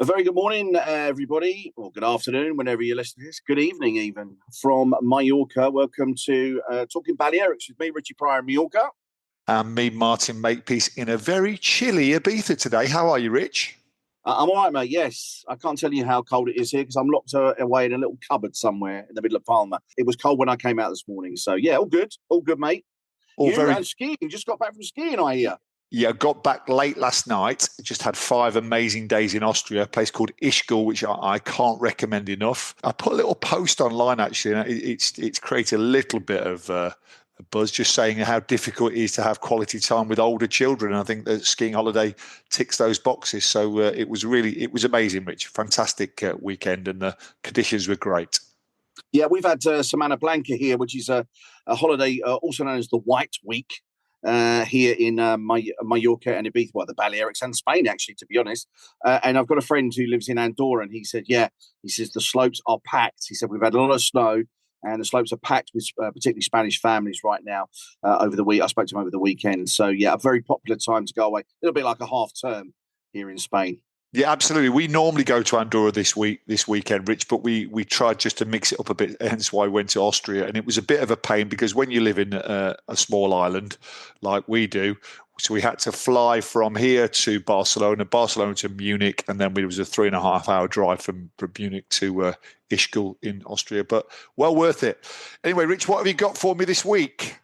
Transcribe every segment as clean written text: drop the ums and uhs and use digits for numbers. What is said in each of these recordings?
A very good morning, everybody, or good afternoon, whenever you're listening to this. Good evening, even from Mallorca. Welcome to Talking Balearics with me, Richie Pryor in Mallorca. And me, Martin Makepeace, in a very chilly Ibiza today. How are you, Rich? I'm all right, mate. Yes, I can't tell you how cold it is here because I'm locked away in a little cupboard somewhere in the middle of Palma. It was cold when I came out this morning. So, yeah, all good, mate. All You very and skiing, just got back from skiing, I hear. Yeah, got back late last night. Just had 5 amazing days in Austria, a place called Ischgl, which I can't recommend enough. I put a little post online, actually, and it's created a little bit of a buzz, just saying how difficult it is to have quality time with older children. And I think the skiing holiday ticks those boxes. So it was amazing, Rich. Fantastic weekend, and the conditions were great. Yeah, we've had Semana Blanca here, which is a holiday also known as the White Week. Here in Mallorca and Ibiza, the Balearics and Spain, actually, to be honest. And I've got a friend who lives in Andorra, and he said, he says the slopes are packed. He said, we've had a lot of snow, and the slopes are packed with particularly Spanish families right now over the week. I spoke to him over the weekend. So, yeah, a very popular time to go away. A little bit like a half term here in Spain. Yeah, absolutely. We normally go to Andorra this weekend, Rich, but we tried just to mix it up a bit, hence why I went to Austria. And it was a bit of a pain because when you live in a small island like we do, so we had to fly from here to Barcelona to Munich, and then it was a 3.5-hour drive from Munich to Ischgl in Austria. But well worth it. Anyway, Rich, what have you got for me this week?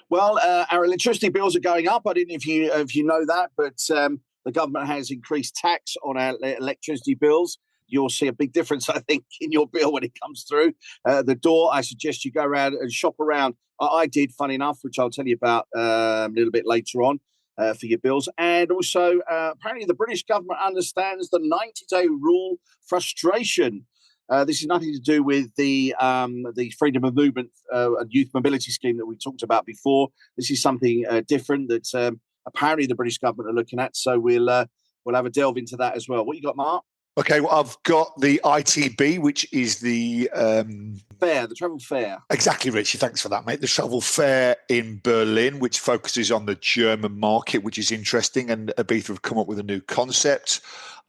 Well, our electricity bills are going up. I don't know if you know that, but the government has increased tax on our electricity bills. You'll see a big difference, I think, in your bill when it comes through the door. I suggest you go around and shop around. I did, funny enough, which I'll tell you about a little bit later on for your bills. And also, apparently the British government understands the 90-day rule frustration. This is nothing to do with the freedom of movement and youth mobility scheme that we talked about before. This is something different that apparently the British government are looking at. So we'll have a delve into that as well. What you got, Mark? Okay, well, I've got the ITB, which is the fair, the travel fair. Exactly, Richie. Thanks for that, mate. The travel fair in Berlin, which focuses on the German market, which is interesting. And Ibiza have come up with a new concept.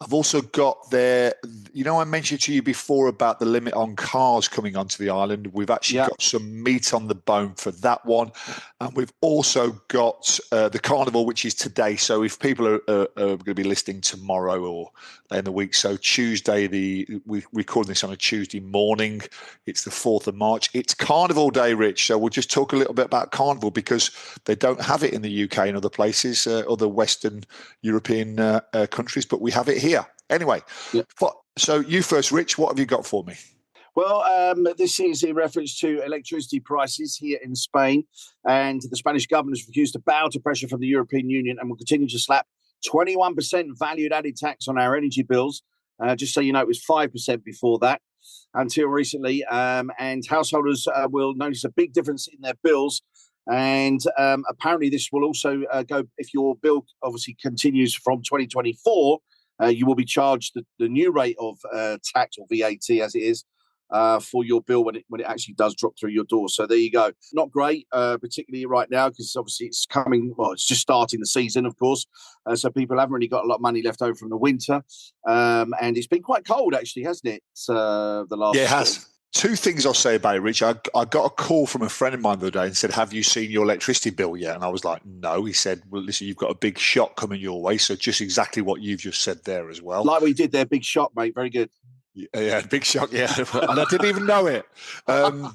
I've also got there, I mentioned to you before about the limit on cars coming onto the island. We've actually got some meat on the bone for that one. And we've also got the Carnival, which is today. So if people are going to be listening tomorrow or in the week, so Tuesday, we record this on a Tuesday morning. It's the 4th of March. It's Carnival Day, Rich. So we'll just talk a little bit about Carnival because they don't have it in the UK and other places, other Western European countries, but we have it here. Anyway, so you first, Rich, what have you got for me? Well, this is in reference to electricity prices here in Spain, and the Spanish government has refused to bow to pressure from the European Union and will continue to slap 21% valued added tax on our energy bills. Just so you know, it was 5% before that until recently, and householders will notice a big difference in their bills. And apparently this will also go, if your bill obviously continues from 2024, you will be charged the new rate of tax or VAT as it is for your bill when it actually does drop through your door. So there you go. Not great, particularly right now because obviously it's coming. Well, it's just starting the season, of course. So people haven't really got a lot of money left over from the winter, and it's been quite cold actually, hasn't it? The last. Yeah, it has. 2 things I'll say about it, Rich. I got a call from a friend of mine the other day and said, have you seen your electricity bill yet? And I was like, no. He said, well, listen, you've got a big shock coming your way. So just exactly what you've just said there as well. Like we did there, big shock, mate. Very good. Yeah, big shock, yeah. And I didn't even know it. And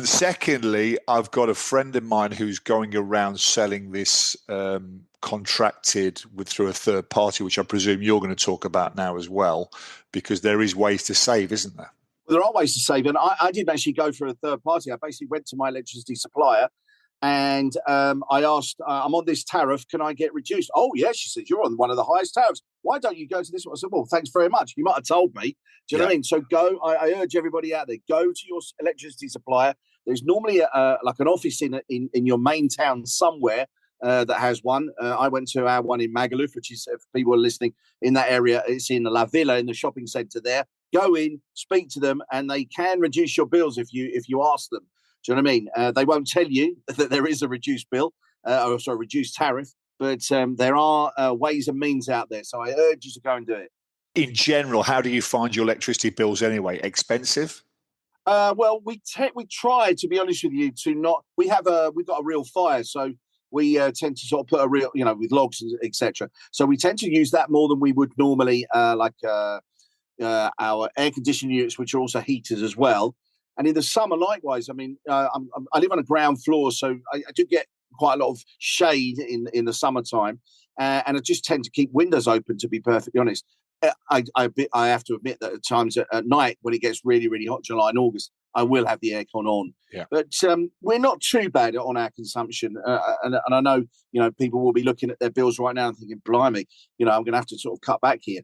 secondly, I've got a friend of mine who's going around selling this contracted through a third party, which I presume you're going to talk about now as well, because there is ways to save, isn't there? There are ways to save, and I didn't actually go for a third party. I basically went to my electricity supplier and I asked, I'm on this tariff, can I get reduced? Oh, yes, she said, you're on one of the highest tariffs. Why don't you go to this one? I said, well, thanks very much. You might have told me. Do you know what I mean? So go, I urge everybody out there, go to your electricity supplier. There's normally like an office in your main town somewhere that has one. I went to our one in Magaluf, which is, if people are listening in that area, it's in La Villa in the shopping centre there. Go in, speak to them, and they can reduce your bills if you ask them. Do you know what I mean? They won't tell you that there is a reduced bill, reduced tariff, but there are ways and means out there. So I urge you to go and do it. In general, how do you find your electricity bills anyway? Expensive? Well, we try, to be honest with you, to not. We've got a real fire, so we tend to sort of put a real, with logs, etc. So we tend to use that more than we would normally, our air conditioning units, which are also heaters as well. And in the summer, likewise. I mean, I live on a ground floor, so I do get quite a lot of shade in the summertime, and I just tend to keep windows open. To be perfectly honest, I have to admit that at times at night when it gets really, really hot, July and August, I will have the aircon on. Yeah. But we're not too bad on our consumption, and I know people will be looking at their bills right now and thinking, "Blimey, I'm going to have to sort of cut back here."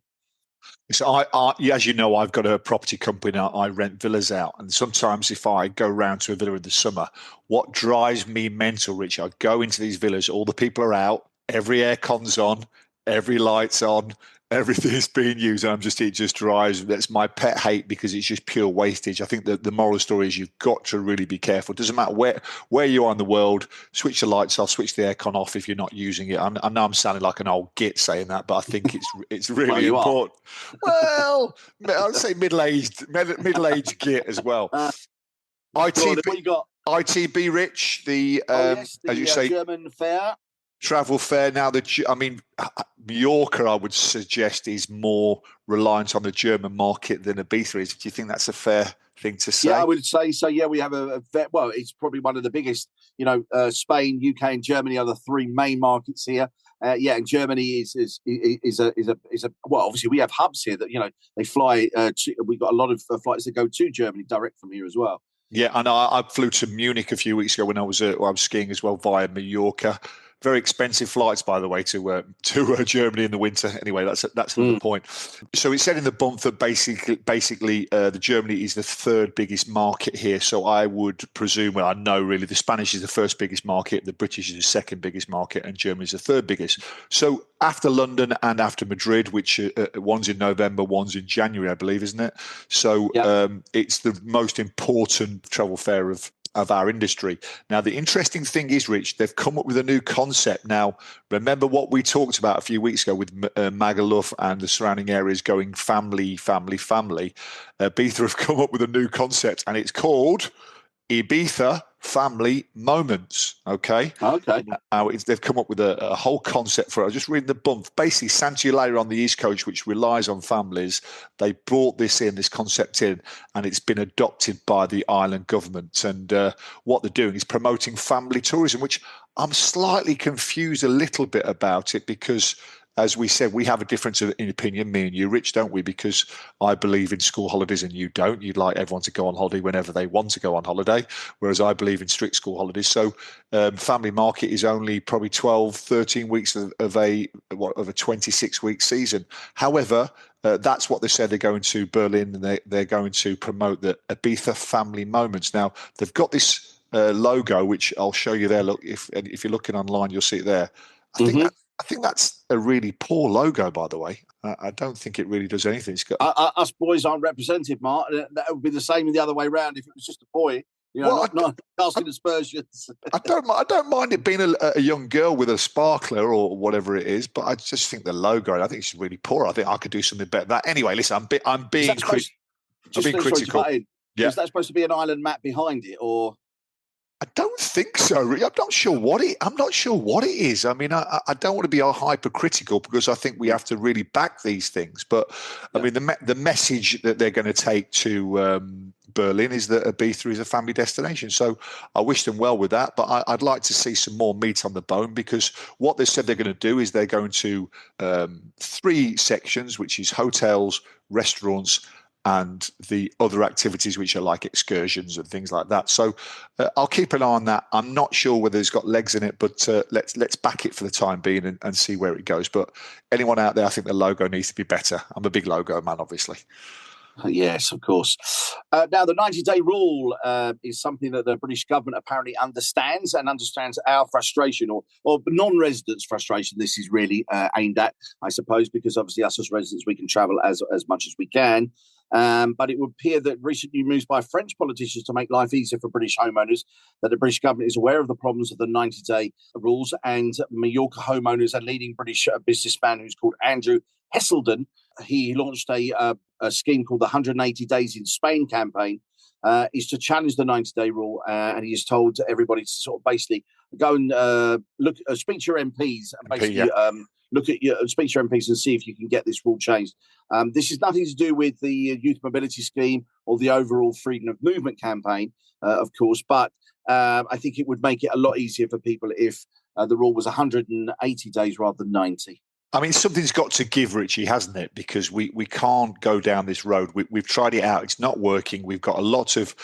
So as you know, I've got a property company. I rent villas out, and sometimes if I go round to a villa in the summer, what drives me mental, Rich, I go into these villas, all the people are out, every aircon's on, every light's on, everything is being used. And it just drives. That's my pet hate because it's just pure wastage. I think that the moral story is you've got to really be careful. It doesn't matter where you are in the world, switch the lights off, switch the aircon off if you're not using it. I know I'm sounding like an old git saying that, but I think it's really important. Well, I'd say middle-aged git as well. ITB, what you got? ITB, Rich, the yes, as you say, German fair. Travel fair. Now, Mallorca, I would suggest, is more reliant on the German market than Ibiza is. Do you think that's a fair thing to say? Yeah, I would say so. Yeah, we have it's probably one of the biggest. Spain, UK, and Germany are the three main markets here. And Germany is a well. Obviously, we have hubs here that they fly. We've got a lot of flights that go to Germany direct from here as well. Yeah, and I flew to Munich a few weeks ago when I was skiing as well via Mallorca. Very expensive flights, by the way, to Germany in the winter. Anyway, that's another point. So it said in the bump that basically the Germany is the third biggest market here. So I would presume, well, I know really the Spanish is the first biggest market, the British is the second biggest market, and Germany is the third biggest. So after London and after Madrid, which one's in November, one's in January, I believe, isn't it? So it's the most important travel fair of our industry. Now, the interesting thing is, Rich, they've come up with a new concept. Now, remember what we talked about a few weeks ago with Magaluf and the surrounding areas going family. Ibiza have come up with a new concept, and it's called Ibiza Family Moments. Okay. They've come up with a whole concept for it. I was just reading the bump. Basically, Sant'Eulalia on the East Coast, which relies on families, they brought this concept in, and it's been adopted by the island government. And what they're doing is promoting family tourism, which I'm slightly confused a little bit about it because, as we said, we have a difference in opinion, me and you, Rich, don't we? Because I believe in school holidays and you don't. You'd like everyone to go on holiday whenever they want to go on holiday, whereas I believe in strict school holidays. So family market is only probably 12, 13 weeks of a 26-week season. However, that's what they said. They're going to Berlin and they're going to promote the Ibiza Family Moments. Now, they've got this logo, which I'll show you there. Look, if you're looking online, you'll see it there. I think that's a really poor logo, by the way. I don't think it really does anything. It's got us boys aren't represented, Mark. That would be the same the other way around if it was just a boy. Not casting aspersions. I don't mind it being a young girl with a sparkler or whatever it is, but I just think the logo. I think it's really poor. I think I could do something better than that. Anyway, listen, I'm being critical. Is that supposed to be an island map behind it, or? I don't think so. I'm not sure what it is. I mean, I don't want to be hypercritical because I think we have to really back these things. But I mean, the message that they're going to take to Berlin is that Ibiza is a family destination. So I wish them well with that. But I'd like to see some more meat on the bone because what they said they're going to do is they're going to 3 sections, which is hotels, restaurants, and the other activities which are like excursions and things like that. So I'll keep an eye on that. I'm not sure whether it's got legs in it, but let's back it for the time being and see where it goes. But anyone out there, I think the logo needs to be better. I'm a big logo man, obviously. Yes, of course. Now, the 90-day rule is something that the British government apparently understands our frustration or non-residents' frustration. This is really aimed at, I suppose, because obviously us as residents, we can travel as much as we can. But it would appear that recent new moves by French politicians to make life easier for British homeowners, that the British government is aware of the problems of the 90-day rules, and Mallorca homeowners, a leading British businessman who's called Andrew Hesselden, he launched a scheme called the 180 Days in Spain campaign, is to challenge the 90-day rule, and he has told everybody to sort of basically go and speak to your MPs and basically speak to your MPs and see if you can get this rule changed. This is nothing to do with the youth mobility scheme or the overall freedom of movement campaign, of course, but I think it would make it a lot easier for people if the rule was 180 days rather than 90. I mean, something's got to give, Richie, hasn't it? Because we can't go down this road. We've tried it out. It's not working. We've got a lot of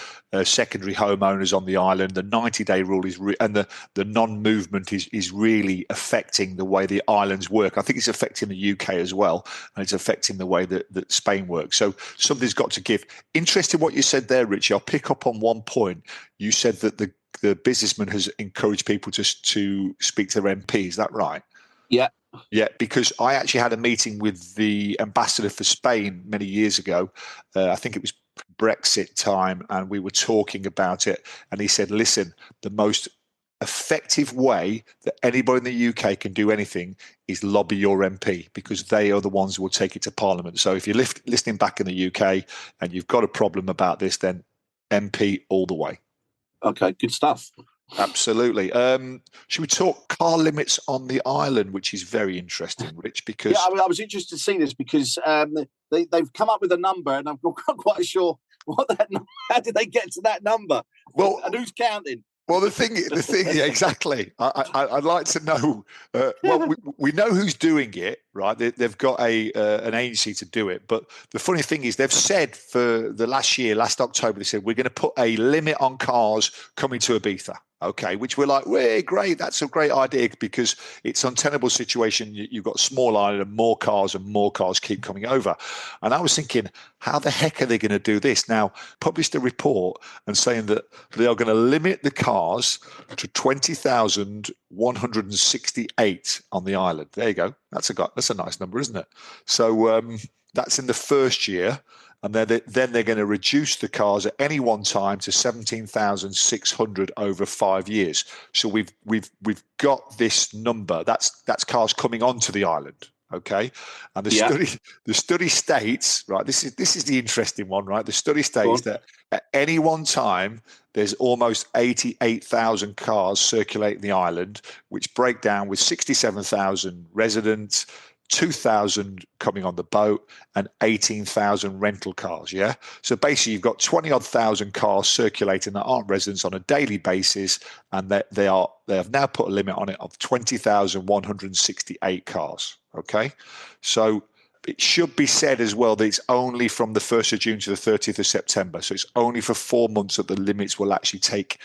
secondary homeowners on the island. The 90-day rule and the non-movement is really affecting the way the islands work. I think it's affecting the UK as well, and it's affecting the way that Spain works. So something's got to give. Interesting what you said there, Richie. I'll pick up on one point. You said that the businessman has encouraged people to speak to their MP. Is that right? Yeah. Yeah, because I actually had a meeting with the ambassador for Spain many years ago. I think it was Brexit time, and we were talking about it. And he said, listen, the most effective way that anybody in the UK can do anything is lobby your MP, because they are the ones who will take it to Parliament. So if you're listening back in the UK and you've got a problem about this, then MP all the way. Okay, good stuff. Absolutely. Should we talk car limits on the island, which is very interesting, Rich? Because I was interested to see this because they've come up with a number, and I'm not quite sure how did they get to that number? Well, and who's counting? Well, the thing, yeah, exactly. I'd like to know. We know who's doing it, right? They've got an agency to do it. But the funny thing is, they've said for the last October, they said we're going to put a limit on cars coming to Ibiza. Okay, which we're like, well, great. That's a great idea because it's an untenable situation. You've got a small island and more cars keep coming over. And I was thinking, how the heck are they going to do this? Now, published a report and saying that they are going to limit the cars to 20,168 on the island. There you go. That's a nice number, isn't it? So that's in the first year. And then they're going to reduce the cars at any one time to 17,600 over 5 years. So we've got this number. That's cars coming onto the island. Okay, and the study states, right. This is the interesting one, right? The study states that at any one time there's almost 88,000 cars circulating the island, which break down with 67,000 residents, 2,000 coming on the boat, and 18,000 rental cars. Yeah. So basically you've got 20 odd thousand cars circulating that aren't residents on a daily basis. And they have now put a limit on it of 20,168 cars. Okay. So it should be said as well that it's only from the 1st of June to the 30th of September. So it's only for 4 months that the limits will actually take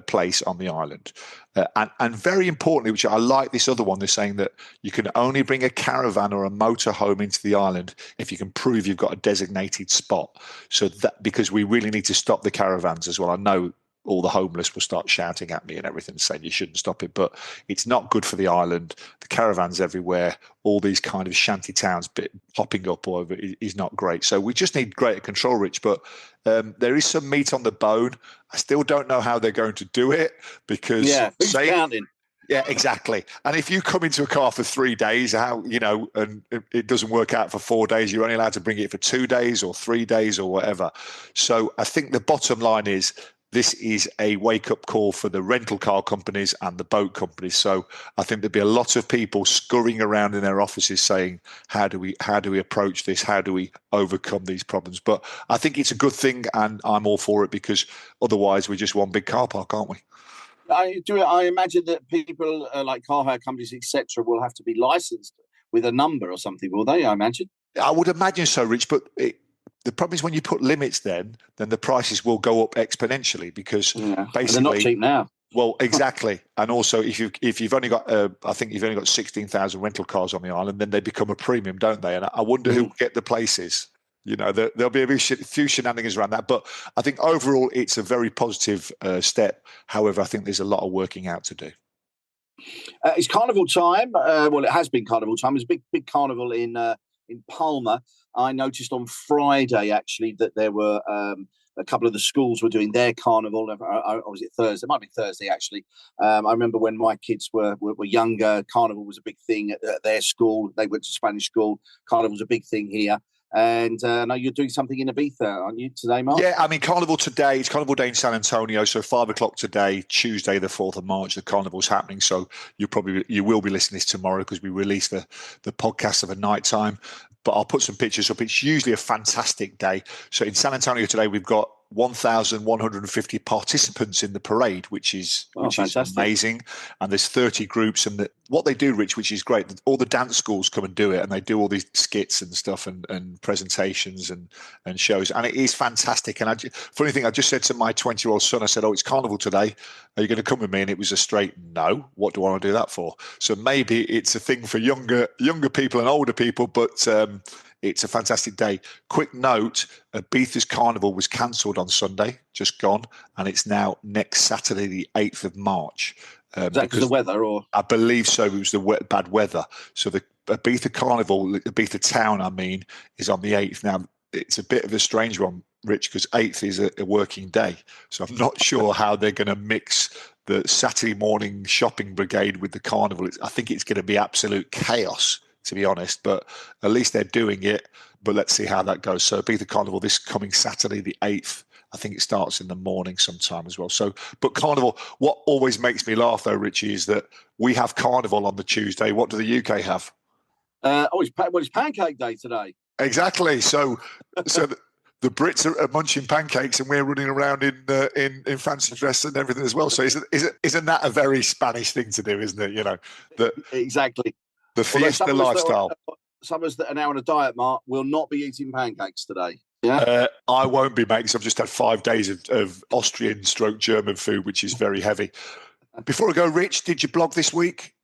place on the island. And very importantly, which I like this other one, they're saying that you can only bring a caravan or a motorhome into the island if you can prove you've got a designated spot. So that, because we really need to stop the caravans as well. I know all the homeless will start shouting at me and everything, saying you shouldn't stop it, but it's not good for the island. The caravans everywhere, all these kind of shanty towns popping up all over is not great. So we just need greater control, Rich. But there is some meat on the bone. I still don't know how they're going to do it because who's counting? Yeah, exactly. And if you come into a car for 3 days, and it doesn't work out for 4 days, you're only allowed to bring it for 2 days or 3 days or whatever. So I think the bottom line is, this is a wake-up call for the rental car companies and the boat companies. So I think there'll be a lot of people scurrying around in their offices saying, how do we approach this? How do we overcome these problems? But I think it's a good thing, and I'm all for it, because otherwise we're just one big car park, aren't we? I imagine that people like car hire companies, etc., will have to be licensed with a number or something, will they? I imagine. I would imagine so, Rich, but the problem is when you put limits, then the prices will go up exponentially, because basically they're not cheap now. Well, exactly, and also if you've only got, I think you've only got 16,000 rental cars on the island, then they become a premium, don't they? And I wonder who will get the places. There'll be a few shenanigans around that, but I think overall it's a very positive step. However, I think there's a lot of working out to do. It's carnival time. Well, it has been carnival time. There's a big carnival in Palma. I noticed on Friday actually that there were a couple of the schools were doing their carnival. Was it Thursday? It might be Thursday, actually. I remember when my kids were younger, carnival was a big thing at their school. They went to Spanish school. Carnival was a big thing here. And now you're doing something in Ibiza, aren't you, today, Mark? Yeah, I mean, Carnival today, it's Carnival Day in San Antonio. So 5 o'clock today, Tuesday, the 4th of March, the Carnival's happening. So you will be listening to this tomorrow because we release the podcast of a night time. But I'll put some pictures up. It's usually a fantastic day. So in San Antonio today, we've got 1,150 participants in the parade, which is amazing. And there's 30 groups. And what they do, Rich, which is great, all the dance schools come and do it, and they do all these skits and stuff and presentations and shows. And it is fantastic. And funny thing, I just said to my 20-year-old son, I said, "Oh, it's Carnival today. Are you going to come with me?" And it was a straight no. What do I want to do that for? So maybe it's a thing for younger people and older people, but it's a fantastic day. Quick note, Ibiza's Carnival was cancelled on Sunday, just gone, and it's now next Saturday, the 8th of March. Is that because of the weather? Or I believe so. It was the bad weather. So the Ibiza Carnival, Ibiza town, I mean, is on the 8th. Now, it's a bit of a strange one, Rich, because 8th is a working day. So I'm not sure how they're going to mix the Saturday morning shopping brigade with the Carnival. I think it's going to be absolute chaos, to be honest, but at least they're doing it. But let's see how that goes. So Ibiza Carnival this coming Saturday, the 8th. I think it starts in the morning sometime as well. So, but Carnival, what always makes me laugh though, Richie, is that we have Carnival on the Tuesday. What do the UK have? It's Pancake Day today. Exactly. So the Brits are munching pancakes, and we're running around in fancy dress and everything as well. So isn't that a very Spanish thing to do? Isn't it? You know, Exactly. The fiesta lifestyle. Some of us that are now on a diet, Mark, will not be eating pancakes today. Yeah, I won't be, mate, because I've just had 5 days of Austrian / German food, which is very heavy. Before I go, Rich, did you blog this week?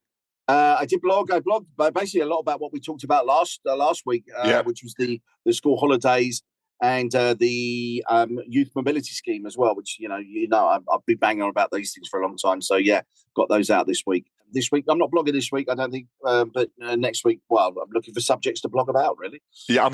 I did blog. I blogged basically a lot about what we talked about last week, which was the school holidays and the youth mobility scheme as well, which I've been banging on about these things for a long time. So yeah, got those out this week. This week, I'm not blogging this week, I don't think, but next week, well, I'm looking for subjects to blog about, really. Yeah, I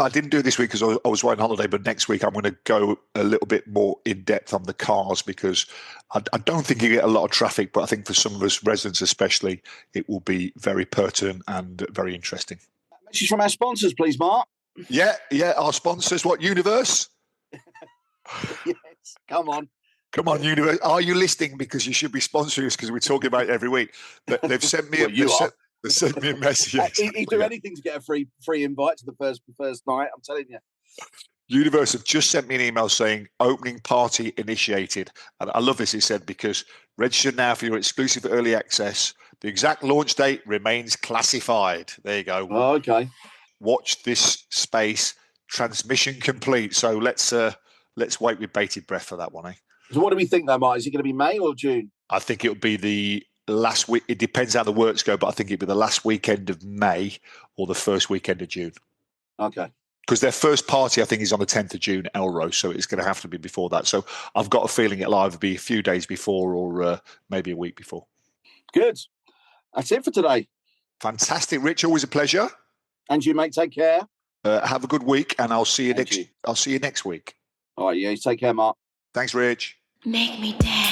didn't do it this week because I was away on holiday, but next week I'm going to go a little bit more in depth on the cars because I don't think you get a lot of traffic, but I think for some of us residents especially, it will be very pertinent and very interesting. Message from our sponsors, please, Mark. Yeah, our sponsors. What, Universe? Yes, come on. Come on, Universe. Are you listening? Because you should be sponsoring us because we're talking about it every week. They've sent me they sent me a message. He'd do anything to get a free invite to the first night, I'm telling you. Universe have just sent me an email saying opening party initiated. And I love this, he said, because register now for your exclusive early access. The exact launch date remains classified. There you go. Oh, okay. Watch this space. Transmission complete. So let's wait with bated breath for that one, eh? So what do we think, though, Mark? Is it going to be May or June? I think it'll be the last week. It depends how the works go, but I think it'll be the last weekend of May or the first weekend of June. Okay. Because their first party, I think, is on the 10th of June, Elrose, so it's going to have to be before that. So I've got a feeling it'll either be a few days before or maybe a week before. Good. That's it for today. Fantastic, Rich. Always a pleasure. And you, mate. Take care. Have a good week, and I'll see you next week. All right, yeah. Take care, Mark. Thanks, Rich. Make me dance.